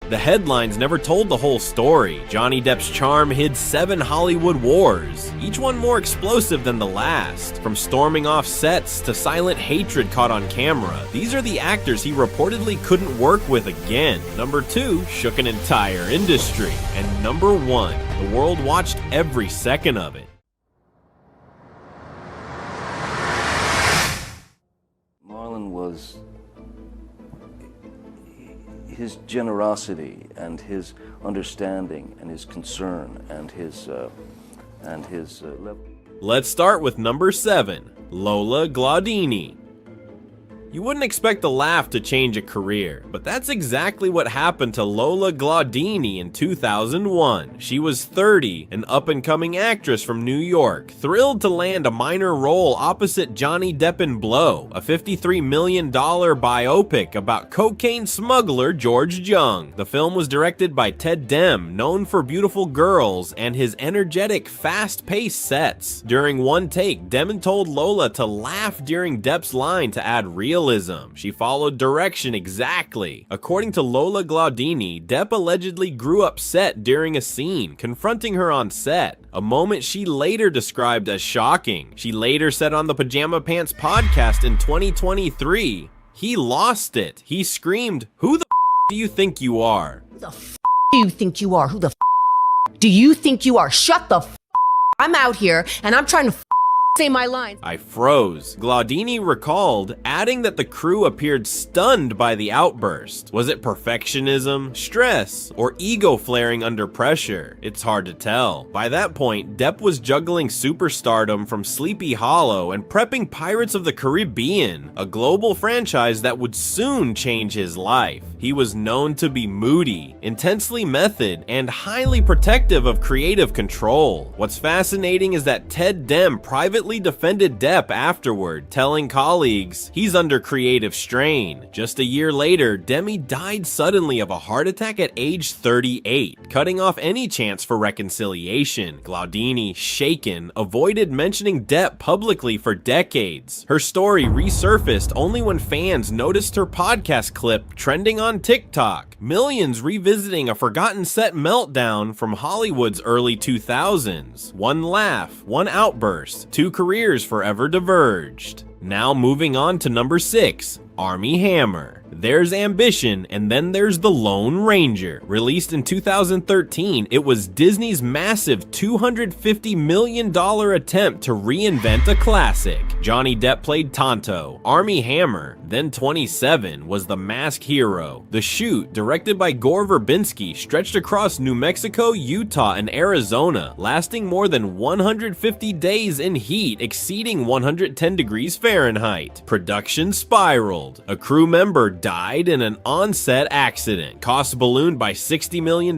The headlines never told the whole story. Johnny Depp's charm hid 7 Hollywood wars, each one more explosive than the last. From storming off sets to silent hatred caught on camera, these are the actors he reportedly couldn't work with again. Number 2 shook an entire industry. And number 1, the world watched every second of it. Marlon was... his generosity and his understanding and his concern and his level. Let's start with number 7, Lola Glaudini. You wouldn't expect a laugh to change a career, but that's exactly what happened to Lola Glaudini in 2001. She was 30, an up-and-coming actress from New York, thrilled to land a minor role opposite Johnny Depp in Blow, a $53 million biopic about cocaine smuggler George Jung. The film was directed by Ted Dem, known for Beautiful Girls and his energetic, fast-paced sets. During one take, Dem told Lola to laugh during Depp's line to add realism. She followed direction exactly. According to Lola Glaudini, Depp allegedly grew upset during a scene, confronting her on set, a moment she later described as shocking. She later said on the Pajama Pants podcast in 2023, "He lost it. He screamed, 'Who the do you think you are?'" Who the do you think you are? Who the do you think you are? Shut the I'm out here and I'm trying to say my lines. "I froze." Glaudini recalled, adding that the crew appeared stunned by the outburst. Was it perfectionism, stress, or ego flaring under pressure? It's hard to tell. By that point, Depp was juggling superstardom from Sleepy Hollow and prepping Pirates of the Caribbean, a global franchise that would soon change his life. He was known to be moody, intensely method, and highly protective of creative control. What's fascinating is that Ted Dem privately defended Depp afterward, telling colleagues he's under creative strain. Just a year later, Demi died suddenly of a heart attack at age 38, cutting off any chance for reconciliation. Glaudini, shaken, avoided mentioning Depp publicly for decades. Her story resurfaced only when fans noticed her podcast clip trending on TikTok, millions revisiting a forgotten set meltdown from Hollywood's early 2000s. One laugh, one outburst, 2 careers forever diverged. Now moving on to number 6, Armie Hammer. There's ambition, and then there's The Lone Ranger. Released in 2013, it was Disney's massive $250 million attempt to reinvent a classic. Johnny Depp played Tonto. Armie Hammer, then 27, was the masked hero. The shoot, directed by Gore Verbinski, stretched across New Mexico, Utah, and Arizona, lasting more than 150 days in heat exceeding 110 degrees Fahrenheit. Production spiraled. A crew member died in an on-set accident. Costs ballooned by $60 million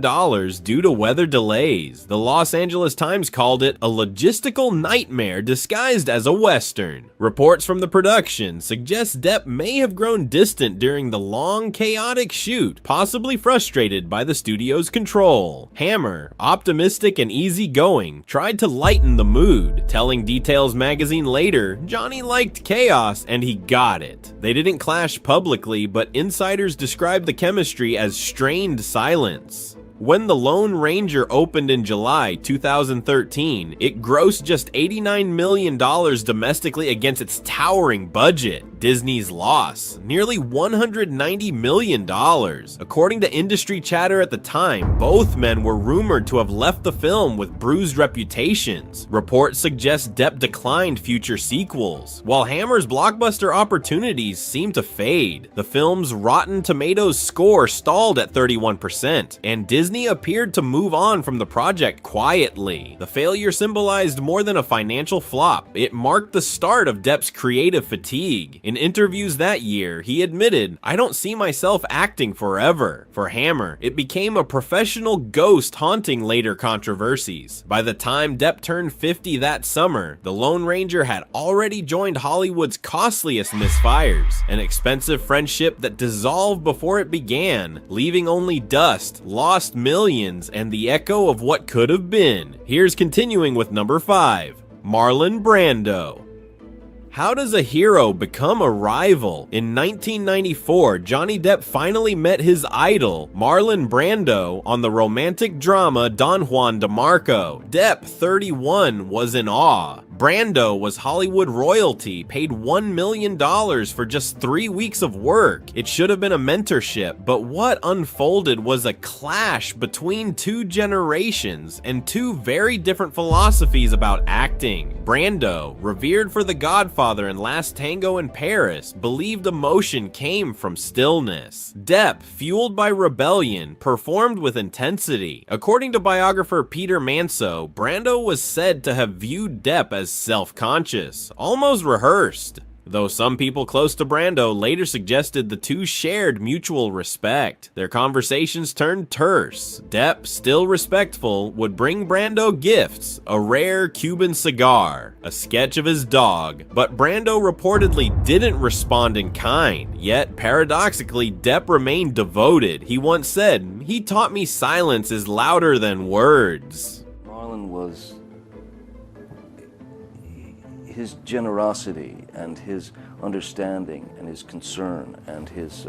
due to weather delays. The Los Angeles Times called it a logistical nightmare disguised as a Western. Reports from the production suggest Depp may have grown distant during the long, chaotic shoot, possibly frustrated by the studio's control. Hammer, optimistic and easygoing, tried to lighten the mood, telling Details magazine later, Johnny liked chaos and he got it. They didn't clash publicly, but insiders described the chemistry as strained silence. When The Lone Ranger opened in July 2013, it grossed just $89 million domestically against its towering budget. Disney's loss, nearly $190 million. According to industry chatter at the time, both men were rumored to have left the film with bruised reputations. Reports suggest Depp declined future sequels, while Hammer's blockbuster opportunities seem to fade. The film's Rotten Tomatoes score stalled at 31%, and Disney appeared to move on from the project quietly. The failure symbolized more than a financial flop. It marked the start of Depp's creative fatigue. In interviews that year, he admitted, "I don't see myself acting forever." For Hammer, it became a professional ghost haunting later controversies. By the time Depp turned 50 that summer, The Lone Ranger had already joined Hollywood's costliest misfires, an expensive friendship that dissolved before it began, leaving only dust, lost millions, and the echo of what could have been. Here's continuing with number 5, Marlon Brando. How does a hero become a rival? In 1994, Johnny Depp finally met his idol, Marlon Brando, on the romantic drama Don Juan DeMarco. Depp, 31, was in awe. Brando was Hollywood royalty, paid $1 million for just 3 weeks of work. It should have been a mentorship, but what unfolded was a clash between two generations and two very different philosophies about acting. Brando, revered for The Godfather and Last Tango in Paris, believed emotion came from stillness. Depp, fueled by rebellion, performed with intensity. According to biographer Peter Manso, Brando was said to have viewed Depp as self-conscious, almost rehearsed. Though some people close to Brando later suggested the two shared mutual respect. Their conversations turned terse. Depp, still respectful, would bring Brando gifts, a rare Cuban cigar, a sketch of his dog, but Brando reportedly didn't respond in kind. Yet, paradoxically, Depp remained devoted. He once said, "He taught me silence is louder than words." Marlon was his generosity and his understanding and his concern and his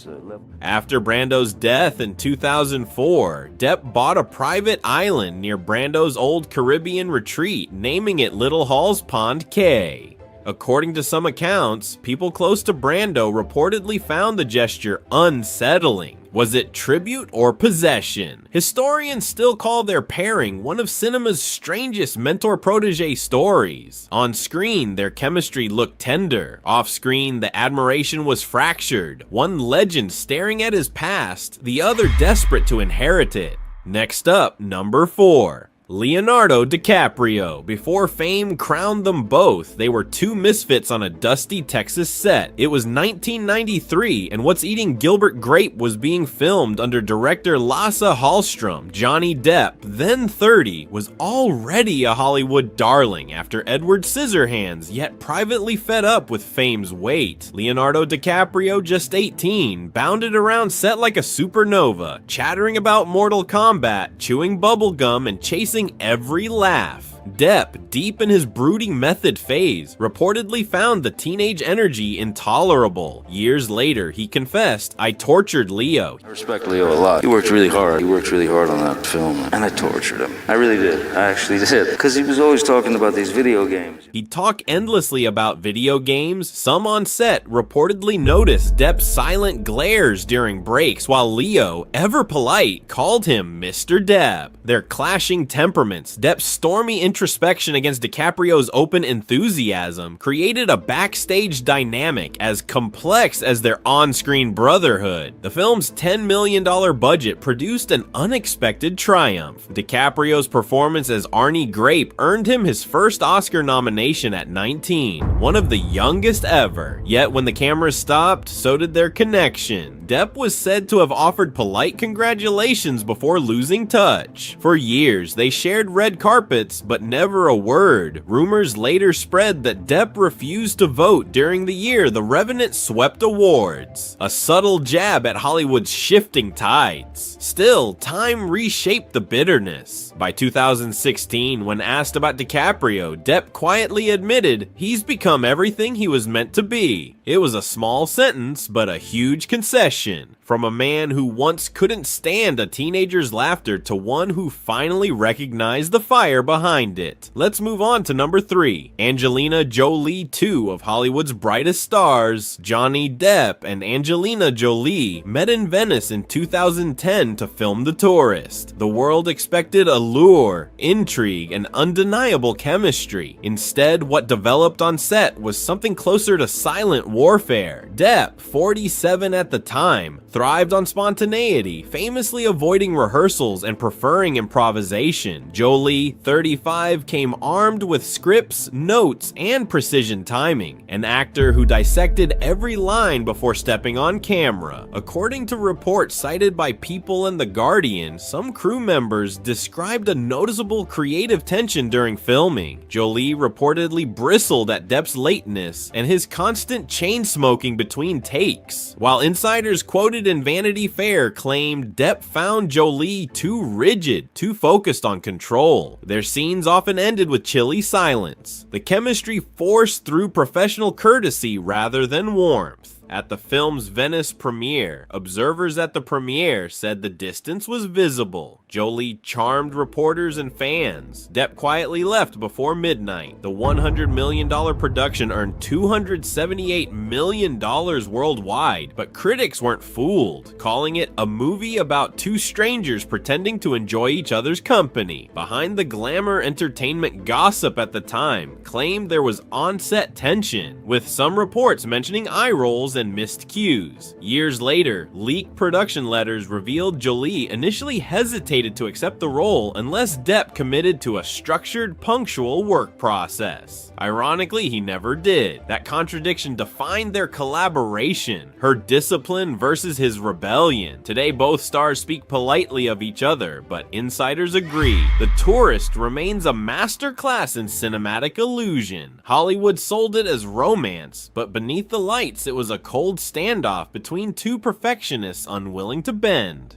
level. After Brando's death in 2004, Depp bought a private island near Brando's old Caribbean retreat, naming it Little Halls Pond Cay. According to some accounts, people close to Brando reportedly found the gesture unsettling. Was it tribute or possession? Historians still call their pairing one of cinema's strangest mentor-protege stories. On screen, their chemistry looked tender. Off screen, the admiration was fractured. One legend staring at his past, the other desperate to inherit it. Next up, number 4. Leonardo DiCaprio. Before fame crowned them both, they were two misfits on a dusty Texas set. It was 1993, and What's Eating Gilbert Grape was being filmed under director Lasse Hallström. Johnny Depp, then 30, was already a Hollywood darling after Edward Scissorhands, yet privately fed up with fame's weight. Leonardo DiCaprio, just 18, bounded around set like a supernova, chattering about Mortal Kombat, chewing bubblegum, and chasing every laugh. Depp, deep in his brooding method phase, reportedly found the teenage energy intolerable. Years later, he confessed, "I tortured Leo." I respect Leo a lot. He worked really hard. He worked really hard on that film, and I tortured him. I really did. I actually did. Because he was always talking about these video games. He'd talk endlessly about video games. Some on set reportedly noticed Depp's silent glares during breaks, while Leo, ever polite, called him Mr. Depp. Their clashing temperaments, Depp's stormy introspection against DiCaprio's open enthusiasm, created a backstage dynamic as complex as their on-screen brotherhood. The film's $10 million budget produced an unexpected triumph. DiCaprio's performance as Arnie Grape earned him his first Oscar nomination at 19, one of the youngest ever. Yet when the camera stopped, so did their connection. Depp was said to have offered polite congratulations before losing touch. For years, they shared red carpets, but never a word. Rumors later spread that Depp refused to vote during the year The Revenant swept awards, a subtle jab at Hollywood's shifting tides. Still, time reshaped the bitterness. By 2016, when asked about DiCaprio, Depp quietly admitted he's become everything he was meant to be. It was a small sentence, but a huge concession. From a man who once couldn't stand a teenager's laughter to one who finally recognized the fire behind it. Let's move on to number 3. Angelina Jolie, 2 of Hollywood's brightest stars, Johnny Depp and Angelina Jolie, met in Venice in 2010 to film The Tourist. The world expected allure, intrigue, and undeniable chemistry. Instead, what developed on set was something closer to silent warfare. Depp, 47 at the time, thrived on spontaneity, famously avoiding rehearsals and preferring improvisation. Jolie, 35, came armed with scripts, notes, and precision timing, an actor who dissected every line before stepping on camera. According to reports cited by People and The Guardian, some crew members described a noticeable creative tension during filming. Jolie reportedly bristled at Depp's lateness and his constant change chain smoking between takes, while insiders quoted in Vanity Fair claimed Depp found Jolie too rigid, too focused on control. Their scenes often ended with chilly silence, the chemistry forced through professional courtesy rather than warmth. At the film's Venice premiere, observers at the premiere said the distance was visible. Jolie charmed reporters and fans. Depp quietly left before midnight. The $100 million production earned $278 million worldwide, but critics weren't fooled, calling it a movie about two strangers pretending to enjoy each other's company. Behind the glamour entertainment gossip at the time claimed there was on-set tension, with some reports mentioning eye rolls and missed cues. Years later, leaked production letters revealed Jolie initially hesitated to accept the role unless Depp committed to a structured, punctual work process. Ironically, he never did. That contradiction defined their collaboration, her discipline versus his rebellion. Today, both stars speak politely of each other, but insiders agree. The Tourist remains a masterclass in cinematic illusion. Hollywood sold it as romance, but beneath the lights, it was a cold standoff between two perfectionists unwilling to bend.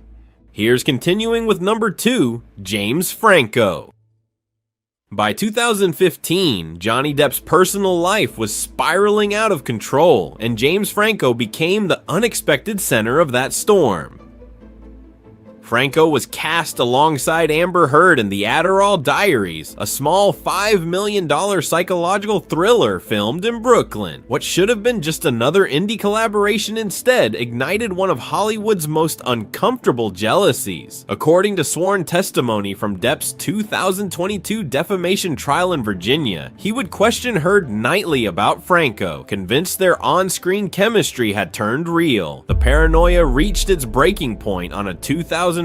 Here's continuing with number 2, James Franco. By 2015, Johnny Depp's personal life was spiraling out of control, and James Franco became the unexpected center of that storm. Franco was cast alongside Amber Heard in The Adderall Diaries, a small $5 million psychological thriller filmed in Brooklyn. What should have been just another indie collaboration instead ignited one of Hollywood's most uncomfortable jealousies. According to sworn testimony from Depp's 2022 defamation trial in Virginia, he would question Heard nightly about Franco, convinced their on-screen chemistry had turned real. The paranoia reached its breaking point on a 2014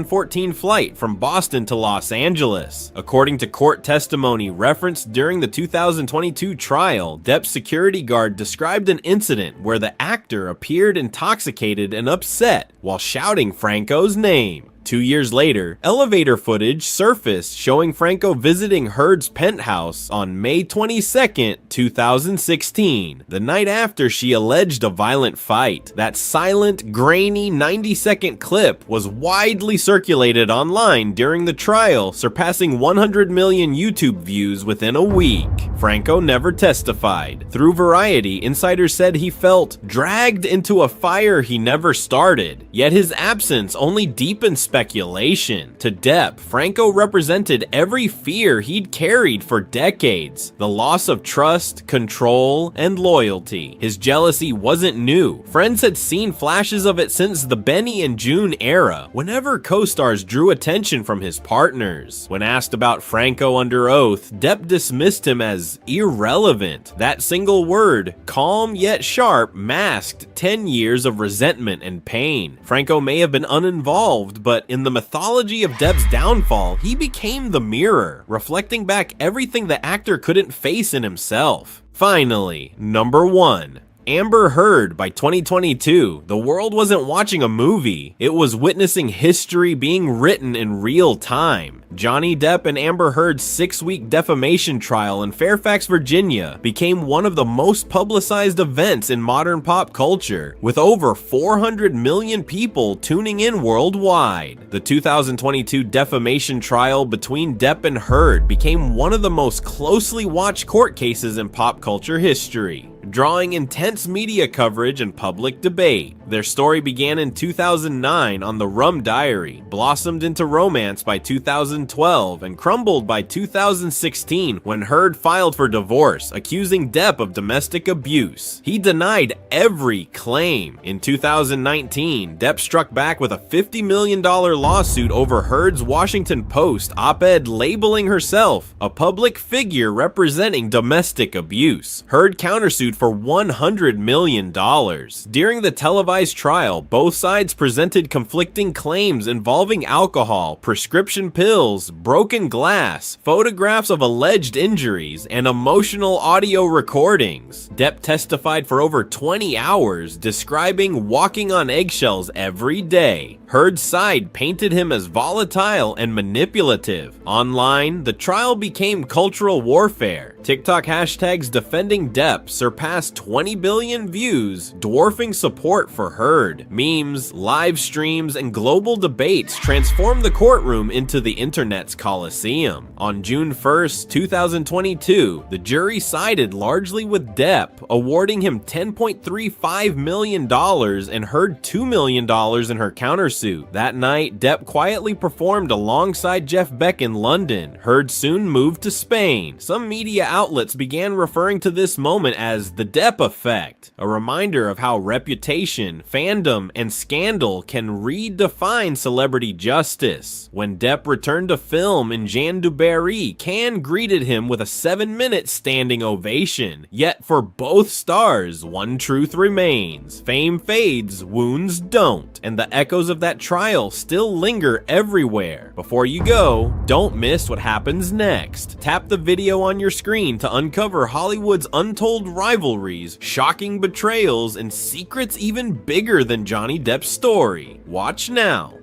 flight from Boston to Los Angeles. According to court testimony referenced during the 2022 trial, Depp's security guard described an incident where the actor appeared intoxicated and upset while shouting Franco's name. 2 years later, elevator footage surfaced showing Franco visiting Heard's penthouse on May 22, 2016, the night after she alleged a violent fight. That silent, grainy 90-second clip was widely circulated online during the trial, surpassing 100 million YouTube views within a week. Franco never testified. Through Variety, insiders said he felt dragged into a fire he never started, yet his absence only deepened speculation. To Depp, Franco represented every fear he'd carried for decades: the loss of trust, control, and loyalty. His jealousy wasn't new. Friends had seen flashes of it since the Benny and June era, whenever co-stars drew attention from his partners. When asked about Franco under oath, Depp dismissed him as irrelevant. That single word, calm yet sharp, masked 10 years of resentment and pain. Franco may have been uninvolved, but in the mythology of Depp's downfall, he became the mirror, reflecting back everything the actor couldn't face in himself. Finally, number 1. Amber Heard. By 2022, the world wasn't watching a movie, it was witnessing history being written in real time. Johnny Depp and Amber Heard's 6-week defamation trial in Fairfax, Virginia became one of the most publicized events in modern pop culture, with over 400 million people tuning in worldwide. The 2022 defamation trial between Depp and Heard became one of the most closely watched court cases in pop culture history, drawing intense media coverage and public debate. Their story began in 2009 on The Rum Diary, blossomed into romance by 2012, and crumbled by 2016 when Heard filed for divorce, accusing Depp of domestic abuse. He denied every claim. In 2019, Depp struck back with a $50 million lawsuit over Heard's Washington Post op-ed labeling herself a public figure representing domestic abuse. Heard countersued for $100 million. During the televised trial, both sides presented conflicting claims involving alcohol, prescription pills, broken glass, photographs of alleged injuries, and emotional audio recordings. Depp testified for over 20 hours, describing walking on eggshells every day. Heard's side painted him as volatile and manipulative. Online, the trial became cultural warfare. TikTok hashtags defending Depp surpassed 20 billion views, dwarfing support for Heard. Memes, live streams, and global debates transformed the courtroom into the internet's coliseum. On June 1st, 2022, the jury sided largely with Depp, awarding him $10.35 million and Heard $2 million in her countersuit. That night, Depp quietly performed alongside Jeff Beck in London. Heard soon moved to Spain. Some media outlets began referring to this moment as the Depp effect, a reminder of how reputation, fandom, and scandal can redefine celebrity justice. When Depp returned to film in Jean du Barry, Cannes greeted him with a 7-minute standing ovation. Yet for both stars, one truth remains: fame fades, wounds don't, and the echoes of that trial still linger everywhere. Before you go, don't miss what happens next. Tap the video on your screen to uncover Hollywood's untold rivalries, shocking betrayals, and secrets even bigger than Johnny Depp's story. Watch now.